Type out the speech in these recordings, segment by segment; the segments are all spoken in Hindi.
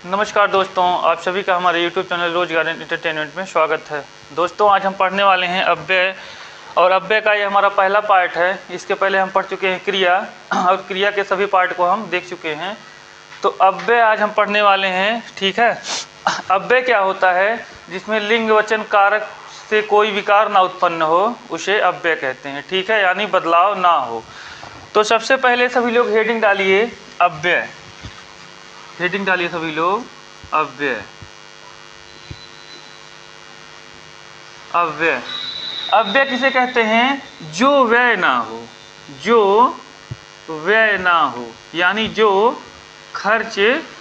नमस्कार दोस्तों, आप सभी का हमारे YouTube चैनल रोजगार एंटरटेनमेंट में स्वागत है। दोस्तों, आज हम पढ़ने वाले हैं अव्यय, और अव्यय का ये हमारा पहला पार्ट है। इसके पहले हम पढ़ चुके हैं क्रिया, और क्रिया के सभी पार्ट को हम देख चुके हैं। तो अव्यय आज हम पढ़ने वाले हैं, ठीक है। अव्यय क्या होता है? जिसमें लिंग वचन कारक से कोई विकार ना उत्पन्न हो, उसे अव्यय कहते हैं, ठीक है, यानी बदलाव ना हो। तो सबसे पहले सभी लोग हेडिंग डालिए अव्यय, हेडिंग डालिए सभी लोग अव्यय। अव्यय अव्यय किसे कहते हैं? जो व्यय ना हो, जो व्यय ना हो, यानी जो खर्च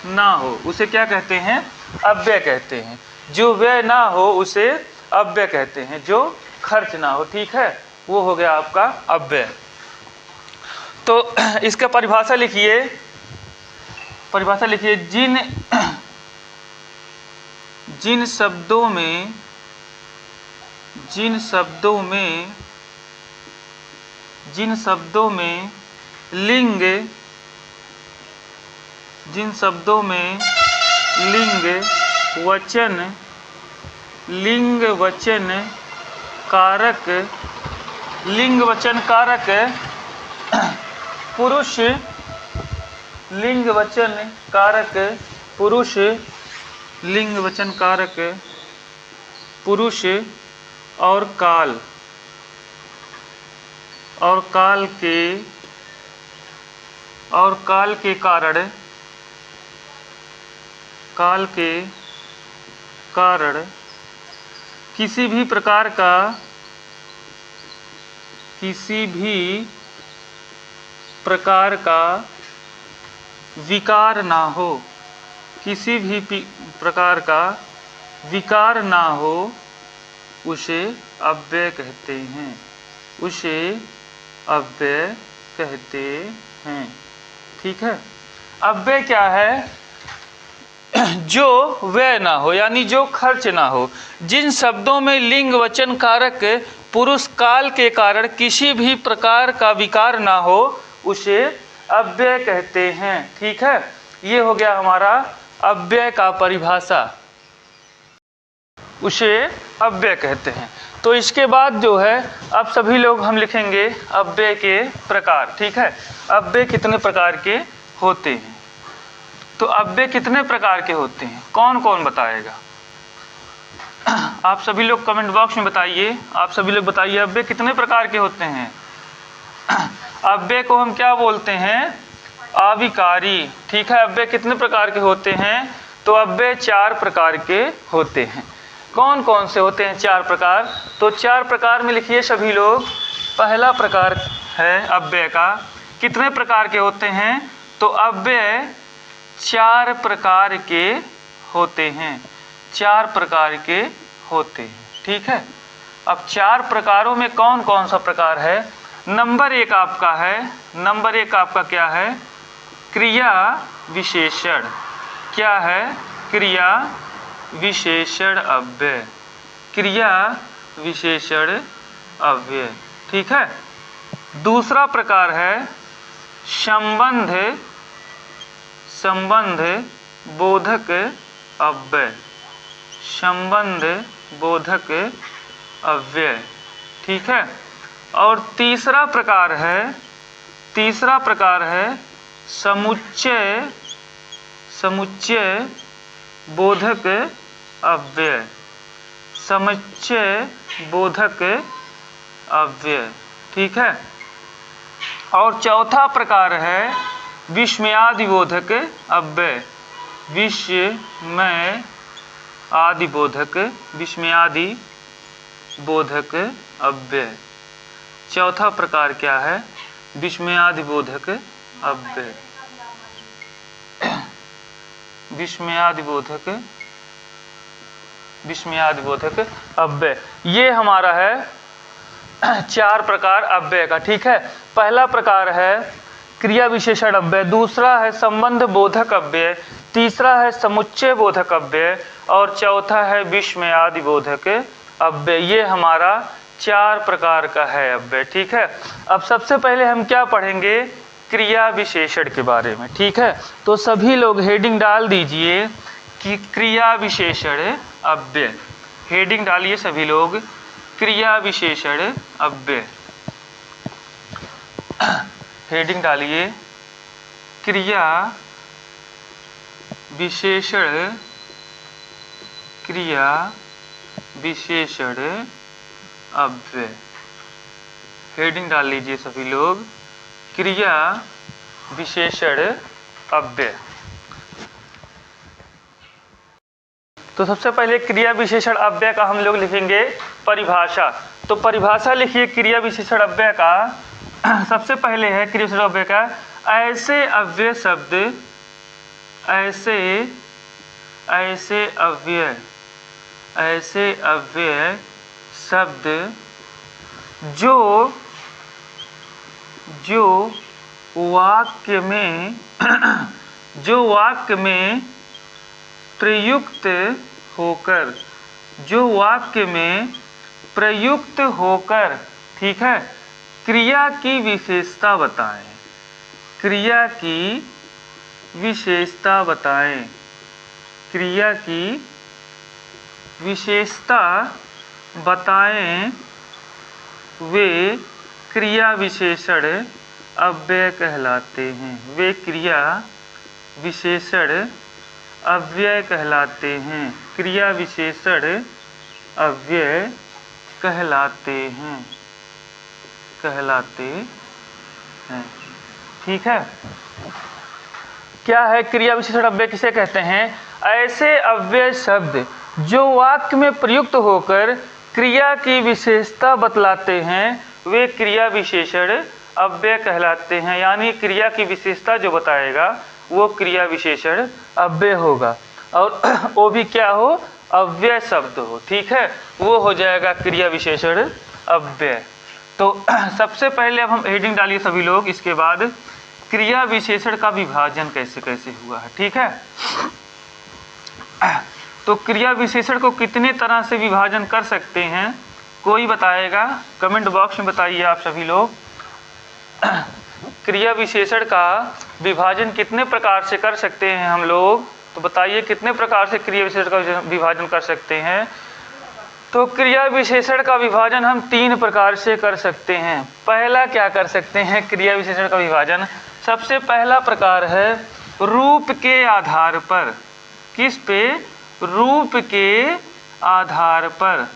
ना हो, उसे क्या कहते हैं? अव्यय कहते हैं। जो व्यय ना हो उसे अव्यय कहते हैं, जो खर्च ना हो, ठीक है, वो हो गया आपका अव्यय। तो इसका परिभाषा लिखिए, परिभाषा लिखिए। जिन शब्दों में लिंग वचन कारक पुरुष, लिंग वचन कारक पुरुष, लिंग वचन कारक पुरुष और काल के कारण किसी भी प्रकार का विकार ना हो, किसी भी प्रकार का विकार ना हो, उसे अव्यय कहते हैं, उसे अव्यय कहते हैं, ठीक है। अव्यय क्या है? जो व्यय ना हो, यानी जो खर्च ना हो। जिन शब्दों में लिंग वचन कारक पुरुष काल के कारण किसी भी प्रकार का विकार ना हो, उसे अव्यय कहते हैं, ठीक है। ये हो गया हमारा अव्यय का परिभाषा, उसे अव्यय कहते हैं। तो इसके बाद जो है, अब सभी लोग हम लिखेंगे अव्यय के प्रकार, ठीक है। अव्यय कितने प्रकार के होते हैं? तो अव्यय कितने प्रकार के होते हैं, कौन कौन बताएगा? आप सभी लोग कमेंट बॉक्स में बताइए, आप सभी लोग बताइए अव्यय कितने प्रकार के होते हैं। अव्यय को हम क्या बोलते हैं? अविकारी, ठीक है। अव्यय कितने प्रकार के होते हैं? तो अव्यय 4 प्रकार के होते हैं। कौन कौन से होते हैं 4 प्रकार? तो 4 प्रकार में लिखिए सभी लोग। पहला प्रकार है अव्यय का, कितने प्रकार के होते हैं? तो अव्यय 4 प्रकार के होते हैं, 4 प्रकार के होते हैं, ठीक है। अब 4 प्रकारों में कौन कौन सा प्रकार है? नंबर 1 आपका है, नंबर 1 आपका क्या है? क्रिया विशेषण। क्या है? क्रिया विशेषण अव्यय, क्रिया विशेषण अव्यय, ठीक है। दूसरा प्रकार है संबंध बोधक अव्यय, संबंध बोधक अव्यय, ठीक है। और तीसरा प्रकार है समुच्चय बोधक अव्यय, समुच्चय बोधक अव्यय, ठीक है। और चौथा प्रकार है विस्मयादि बोधक अव्यय, विस्मयादि बोधक अव्यय। चौथा प्रकार क्या है? विस्मयादि बोधक अव्यय, विस्मयादि बोधक अव्यय। ये हमारा है 4 प्रकार अव्यय का, ठीक है। पहला प्रकार है क्रिया विशेषण अव्यय, दूसरा है संबंध बोधक अव्यय, तीसरा है समुच्चय बोधक अव्यय, और चौथा है विस्मयादि बोधक अव्यय। ये हमारा 4 प्रकार का है अव्यय, ठीक है। अब सबसे पहले हम क्या पढ़ेंगे? क्रिया विशेषण के बारे में, ठीक है। तो सभी लोग हेडिंग डाल दीजिए कि क्रिया विशेषण अव्यय। हेडिंग डालिए सभी लोग, क्रिया विशेषण अव्यय। हेडिंग डालिए, क्रिया विशेषण, क्रिया विशेषण अव्यय। हेडिंग डाल लीजिए सभी लोग, क्रिया विशेषण अव्यय। तो सबसे पहले क्रिया विशेषण अव्यय का हम लोग लिखेंगे परिभाषा। तो परिभाषा लिखिए क्रिया विशेषण अव्यय का। सबसे पहले है क्रिया विशेषण अव्यय का, ऐसे अव्यय शब्द, ऐसे अव्यय शब्द जो वाक्य में प्रयुक्त होकर, ठीक है, क्रिया की विशेषता बताएं, क्रिया की विशेषता बताएं, क्रिया की विशेषता बताएं, वे क्रिया विशेषण अव्यय कहलाते हैं। वे क्रिया विशेषण अव्यय कहलाते हैं। क्रिया विशेषण अव्यय कहलाते हैं। ठीक है। क्या है क्रिया विशेषण अव्यय, किसे कहते हैं? ऐसे अव्यय शब्द जो वाक्य में प्रयुक्त होकर क्रिया की विशेषता बतलाते हैं, वे क्रिया विशेषण अव्यय कहलाते हैं। यानी क्रिया की विशेषता जो बताएगा वो क्रिया विशेषण अव्यय होगा, और वो भी क्या हो, अव्यय शब्द हो, ठीक है, वो हो जाएगा क्रिया विशेषण अव्यय। तो सबसे पहले अब हम हेडिंग डालिए सभी लोग, इसके बाद क्रिया विशेषण का विभाजन कैसे कैसे हुआ है, ठीक है। तो क्रिया विशेषण को कितने तरह से विभाजन कर सकते हैं, कोई बताएगा? कमेंट बॉक्स में बताइए आप सभी लोग। क्रिया विशेषण का विभाजन कितने प्रकार से कर सकते हैं हम लोग, तो बताइए कितने प्रकार से क्रिया विशेषण का विभाजन कर सकते हैं। तो क्रिया विशेषण का विभाजन हम 3 प्रकार से कर सकते हैं। पहला क्या कर सकते हैं क्रिया विशेषण का विभाजन, सबसे पहला प्रकार है रूप के आधार पर। किस पे? रूप के आधार पर।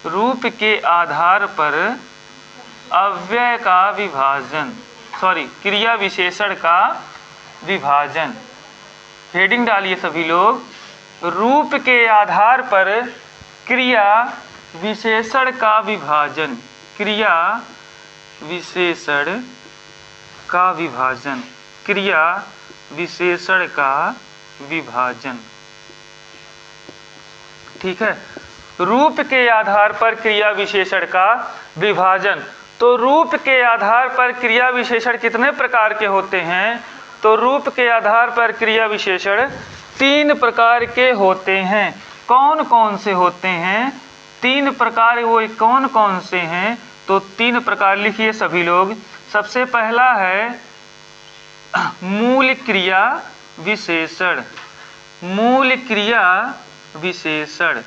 रूप के आधार पर अव्यय का विभाजन, क्रिया विशेषण का विभाजन। हेडिंग डालिए सभी लोग, रूप के आधार पर क्रिया विशेषण का विभाजन। क्रिया विशेषण का विभाजन। क्रिया विशेषण का विभाजन, ठीक है। रूप के आधार पर क्रिया विशेषण का विभाजन। तो रूप के आधार पर क्रिया विशेषण कितने प्रकार के होते हैं? तो रूप के आधार पर क्रिया विशेषण 3 प्रकार के होते हैं। कौन कौन से होते हैं? 3 प्रकार, वो कौन कौन से हैं? तो 3 प्रकार लिखिए सभी लोग। सबसे पहला है मूल क्रिया विशेषण। मूल क्रिया विशेषण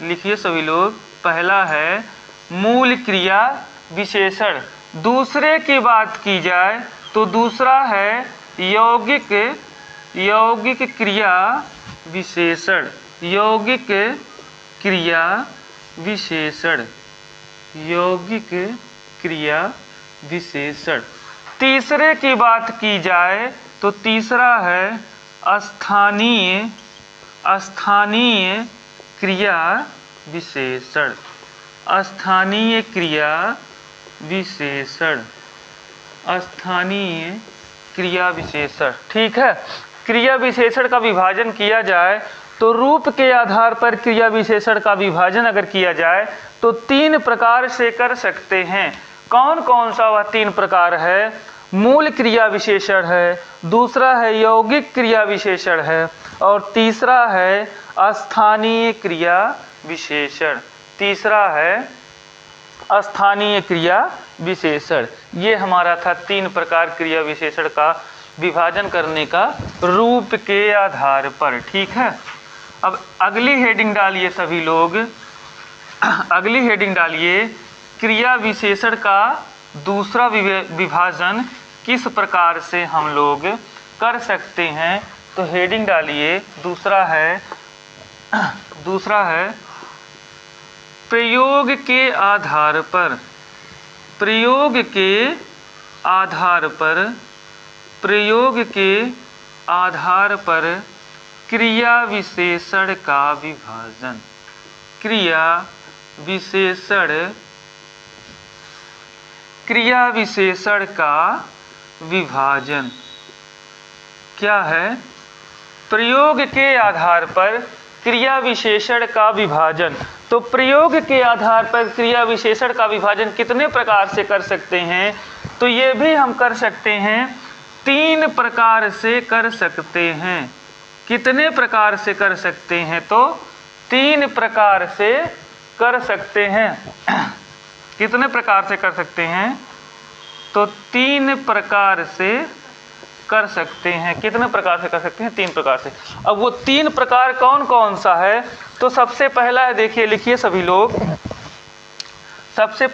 लिखिए सभी लोग। पहला है मूल क्रिया विशेषण। दूसरे की बात की जाए तो दूसरा है यौगिक क्रिया विशेषण। यौगिक क्रिया विशेषण। यौगिक क्रिया विशेषण। तीसरे की बात की जाए तो तीसरा है स्थानीय क्रिया विशेषण। स्थानीय क्रिया विशेषण। स्थानीय क्रिया विशेषण, ठीक है। क्रिया विशेषण का विभाजन किया जाए तो रूप के आधार पर क्रिया विशेषण का विभाजन अगर किया जाए तो 3 प्रकार से कर सकते हैं। कौन कौन सा वह 3 प्रकार है? मूल क्रिया विशेषण है, दूसरा है यौगिक क्रिया विशेषण है, और तीसरा है स्थानीय क्रिया विशेषण। तीसरा है स्थानीय क्रिया विशेषण। ये हमारा था 3 प्रकार क्रिया विशेषण का विभाजन करने का रूप के आधार पर। ठीक है, अब अगली हेडिंग डालिए सभी लोग, अगली हेडिंग डालिए, क्रिया विशेषण का दूसरा विभाजन किस प्रकार से हम लोग कर सकते हैं। तो हेडिंग डालिए, दूसरा है प्रयोग के आधार पर, प्रयोग के आधार पर, प्रयोग के आधार पर क्रिया विशेषण का विभाजन, क्रिया विशेषण का विभाजन क्या है? प्रयोग के आधार पर क्रिया विशेषण का विभाजन। तो प्रयोग के आधार पर क्रिया विशेषण का विभाजन कितने प्रकार से कर सकते हैं? तो ये भी हम कर सकते हैं 3 प्रकार से कर सकते हैं। कितने प्रकार से कर सकते हैं? तो 3 प्रकार से कर सकते हैं। कितने प्रकार से कर सकते हैं? तो 3 प्रकार से कर सकते हैं। कितने प्रकार से कर सकते हैं? 3 प्रकार से। अब वो 3 प्रकार कौन कौन सा है? तो सबसे पहला है, देखिए लिखिए सभी लोग, सबसे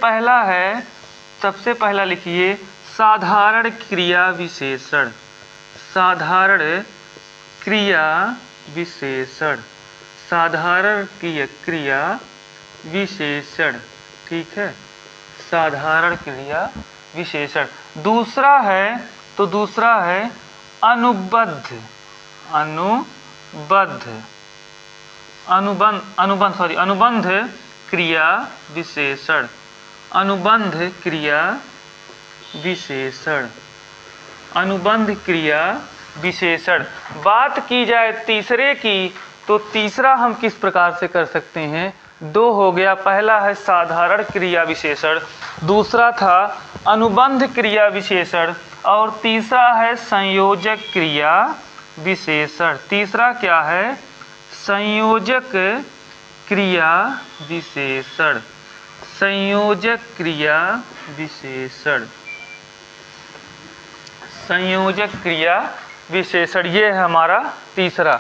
पहला लिखिए साधारण क्रिया विशेषण, साधारण क्रिया विशेषण, साधारण क्रिया विशेषण। ठीक है, साधारण क्रिया विशेषण। दूसरा है अनुबंध क्रिया विशेषण, अनुबंध क्रिया विशेषण, अनुबंध क्रिया विशेषण। बात की जाए तीसरे की, तो तीसरा हम किस प्रकार से कर सकते हैं? 2 हो गया, पहला है साधारण क्रिया विशेषण, दूसरा था अनुबंध क्रिया विशेषण, और तीसरा है संयोजक क्रिया विशेषण। तीसरा क्या है? संयोजक क्रिया विशेषण, संयोजक क्रिया विशेषण, संयोजक क्रिया विशेषण। ये है हमारा तीसरा।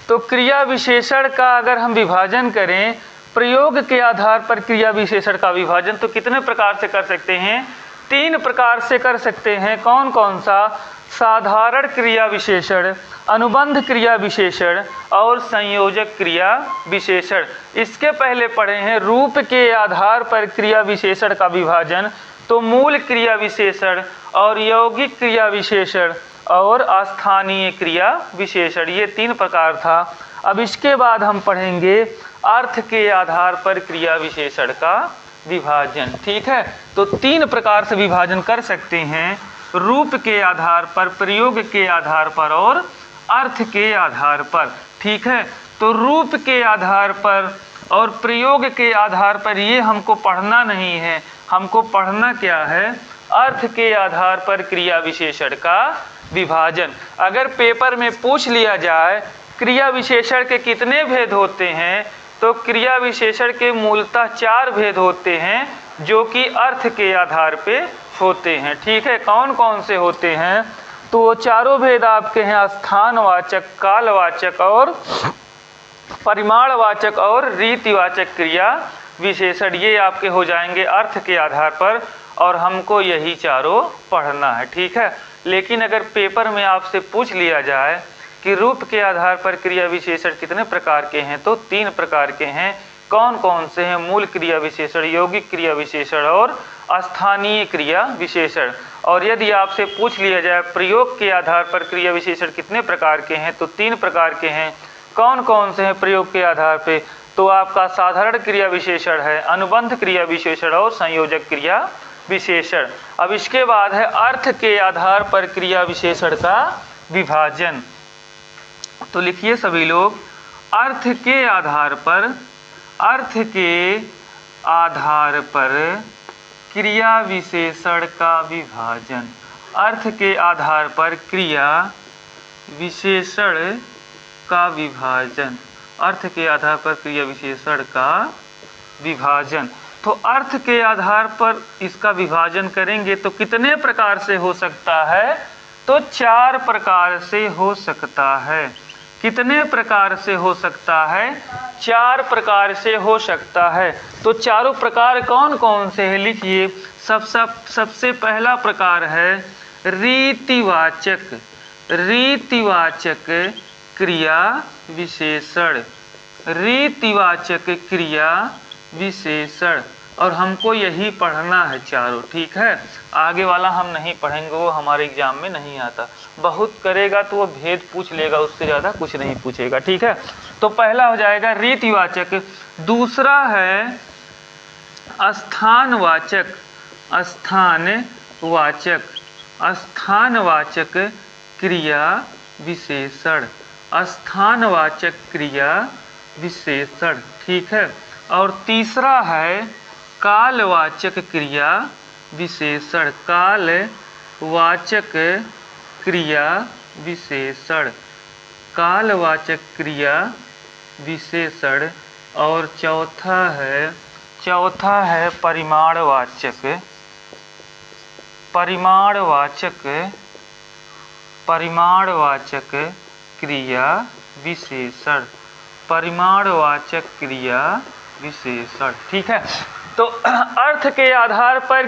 तो क्रिया विशेषण का अगर हम विभाजन करें, प्रयोग के आधार पर क्रिया विशेषण का विभाजन, तो कितने प्रकार से कर सकते हैं? 3 प्रकार से कर सकते हैं। कौन कौन सा? साधारण क्रिया विशेषण, अनुबंध क्रिया विशेषण और संयोजक क्रिया विशेषण। इसके पहले पढ़े हैं रूप के आधार पर क्रिया विशेषण का विभाजन। तो मूल क्रिया विशेषण और यौगिक क्रिया विशेषण और स्थानीय क्रिया विशेषण, ये 3 प्रकार था। अब इसके बाद हम पढ़ेंगे अर्थ के आधार पर क्रिया विशेषण का विभाजन। ठीक है, तो 3 प्रकार से विभाजन कर सकते हैं, रूप के आधार पर, प्रयोग के आधार पर और अर्थ के आधार पर। ठीक है, तो रूप के आधार पर और प्रयोग के आधार पर ये हमको पढ़ना नहीं है, हमको पढ़ना क्या है? अर्थ के आधार पर क्रिया विशेषण का विभाजन। अगर पेपर में पूछ लिया जाए क्रिया विशेषण के कितने भेद होते हैं, तो क्रिया विशेषण के मूलतः 4 भेद होते हैं, जो कि अर्थ के आधार पे होते हैं। ठीक है, कौन कौन से होते हैं? तो वो चारों भेद आपके हैं स्थानवाचक, कालवाचक और परिमाणवाचक और रीतिवाचक क्रिया विशेषण। ये आपके हो जाएंगे अर्थ के आधार पर, और हमको यही चारों पढ़ना है। ठीक है, लेकिन अगर पेपर में आपसे पूछ लिया जाए कि रूप के आधार पर क्रिया विशेषण कितने प्रकार के हैं, तो 3 प्रकार के हैं। कौन कौन से हैं? मूल क्रिया विशेषण, यौगिक क्रिया विशेषण और स्थानीय क्रिया विशेषण। और यदि आपसे पूछ लिया जाए प्रयोग के आधार पर क्रिया विशेषण कितने प्रकार के हैं, तो 3 प्रकार के हैं। कौन कौन से हैं प्रयोग के आधार पे? तो आपका साधारण क्रिया विशेषण है, अनुबंध क्रिया विशेषण और संयोजक क्रिया विशेषण। अब इसके बाद है अर्थ के आधार पर क्रिया विशेषण का विभाजन। तो लिखिए सभी लोग, अर्थ के आधार पर, अर्थ के आधार पर क्रिया विशेषण का विभाजन, अर्थ के आधार पर क्रिया विशेषण का विभाजन, अर्थ के आधार पर क्रिया विशेषण का विभाजन। तो अर्थ के आधार पर इसका विभाजन करेंगे तो कितने प्रकार से हो सकता है? तो 4 प्रकार से हो सकता है। कितने प्रकार से हो सकता है? 4 प्रकार से हो सकता है। तो चारों प्रकार कौन कौन से हैं? लिखिए। सबसे पहला प्रकार है रीतिवाचक क्रिया विशेषण। रीतिवाचक क्रिया विशेषण, और हमको यही पढ़ना है चारों, ठीक है। आगे वाला हम नहीं पढ़ेंगे, वो हमारे एग्जाम में नहीं आता। बहुत करेगा तो वो भेद पूछ लेगा, उससे ज़्यादा कुछ नहीं पूछेगा, ठीक है। तो पहला हो जाएगा रीतिवाचक। दूसरा है स्थानवाचक क्रिया विशेषण। स्थानवाचक क्रिया विशेषण, ठीक है। और तीसरा है कालवाचक क्रिया विशेषण। कालवाचक क्रिया विशेषण, कालवाचक क्रिया विशेषण। और चौथा है परिमाणवाचक क्रिया विशेषण। परिमाणवाचक क्रिया विशेषण, ठीक है। तो अर्थ के आधार पर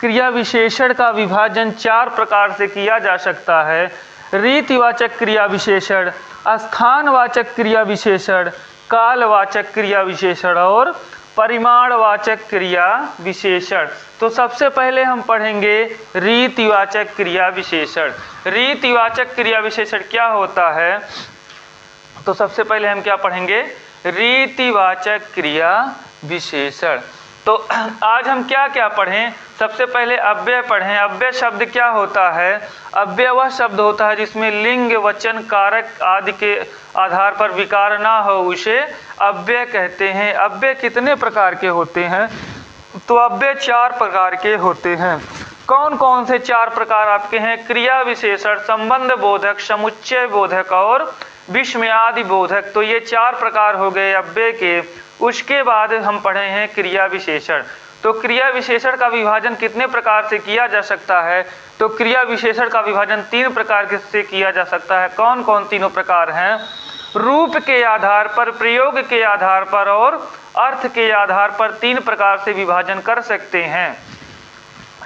क्रिया विशेषण का विभाजन 4 प्रकार से किया जा सकता है। रीतिवाचक क्रिया विशेषण, स्थानवाचक क्रिया विशेषण, कालवाचक क्रिया विशेषण और परिमाणवाचक क्रिया विशेषण। तो सबसे पहले हम पढ़ेंगे रीतिवाचक क्रिया विशेषण। रीतिवाचक क्रिया विशेषण क्या होता है? तो सबसे पहले हम क्या पढ़ेंगे? रीतिवाचक क्रिया विशेषण। तो आज हम क्या क्या पढ़ें? सबसे पहले अव्यय पढ़ें। अव्यय शब्द क्या होता है? अव्यय वह शब्द होता है जिसमें लिंग, वचन, कारक आदि के आधार पर विकार ना हो, उसे अव्यय कहते हैं। अव्यय कितने प्रकार के होते हैं? तो अव्यय 4 प्रकार के होते हैं। कौन कौन से 4 प्रकार आपके हैं? क्रिया विशेषण, संबंध बोधक, समुच्चय बोधक और विस्मयादि बोधक। तो ये 4 प्रकार हो गए अव्यय के। उसके बाद हम पढ़े हैं क्रिया विशेषण। तो क्रिया विशेषण का विभाजन कितने प्रकार से किया जा सकता है? तो क्रिया विशेषण का विभाजन 3 प्रकार से किया जा सकता है। कौन कौन तीनों प्रकार हैं? रूप के आधार पर, प्रयोग के आधार पर और अर्थ के आधार पर 3 प्रकार से विभाजन कर सकते हैं,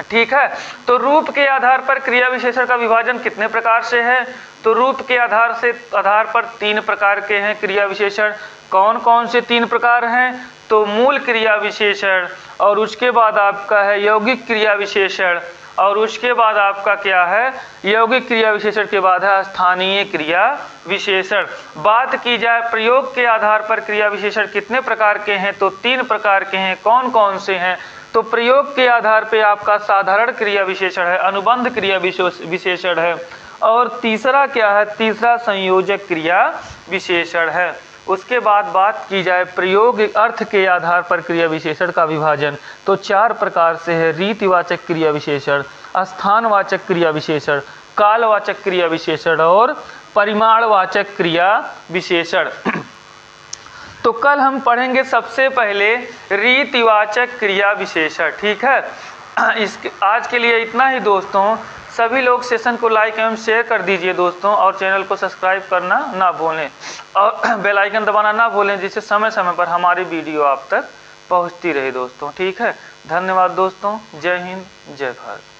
ठीक है। तो रूप के आधार पर क्रिया विशेषण का विभाजन कितने प्रकार से है? तो रूप के आधार पर 3 प्रकार के हैं क्रिया विशेषण। कौन कौन से 3 प्रकार हैं? तो मूल क्रिया विशेषण, और उसके बाद आपका है यौगिक क्रिया विशेषण, और उसके बाद आपका क्या है? यौगिक क्रिया विशेषण के बाद है स्थानीय क्रिया विशेषण। बात की जाए प्रयोग के आधार पर क्रिया विशेषण कितने प्रकार के हैं? तो 3 प्रकार के हैं। कौन कौन से हैं? तो प्रयोग के आधार पे आपका साधारण क्रिया विशेषण है, अनुबंध क्रिया विशेषण है, और तीसरा क्या है? तीसरा संयोजक क्रिया विशेषण है। उसके बाद बात की जाए प्रयोग अर्थ के आधार पर क्रिया विशेषण का विभाजन, तो 4 प्रकार से है। रीतिवाचक क्रिया विशेषण, स्थानवाचक क्रिया विशेषण, कालवाचक क्रिया विशेषण और परिमाणवाचक क्रिया विशेषण। तो कल हम पढ़ेंगे सबसे पहले रीतिवाचक क्रिया विशेषण, ठीक है। आज के लिए इतना ही दोस्तों। सभी लोग सेशन को लाइक एवं शेयर कर दीजिए दोस्तों, और चैनल को सब्सक्राइब करना ना भूलें और बेल आइकन दबाना ना भूलें, जिससे समय समय पर हमारी वीडियो आप तक पहुंचती रहे दोस्तों, ठीक है। धन्यवाद दोस्तों। जय हिंद, जय भारत।